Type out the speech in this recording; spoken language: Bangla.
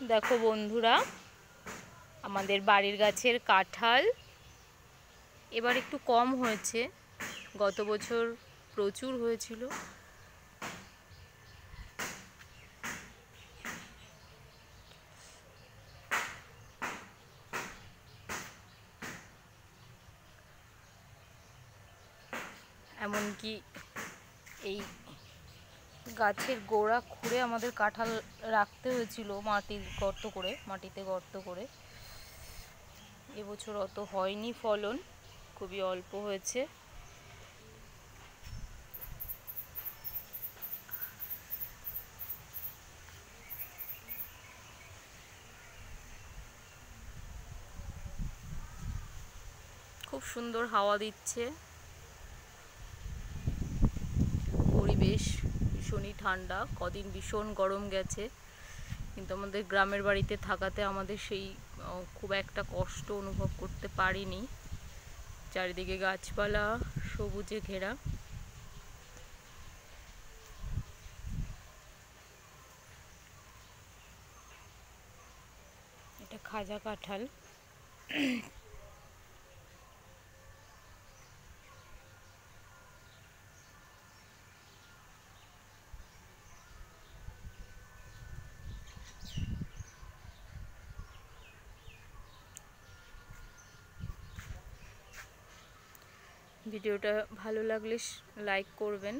দেখো বন্ধুরা, আমাদের বাড়ির গাছের কাঁঠাল এবার একটু কম হয়েছে। গত বছর প্রচুর হয়েছিল। এমনকি এই গাছের গোড়া খুঁড়ে আমাদের কাঁঠাল রাখতে হয়েছিল মাটিতে গর্ত করে। এবছর অত হয়নি ফলন, খুবই অল্প হয়েছে। খুব সুন্দর হাওয়া দিচ্ছে, পরিবেশ ভীষণই ঠান্ডা। কদিন ভীষণ গরম গেছে, কিন্তু আমাদের গ্রামের বাড়িতে থাকাতে আমাদের সেই খুব একটা কষ্ট অনুভব করতে পারিনি। চারিদিকে গাছপালা, সবুজে ঘেরা। এটা খাজা কাঁঠাল। ভিডিওটা ভালো লাগলে লাইক করবেন।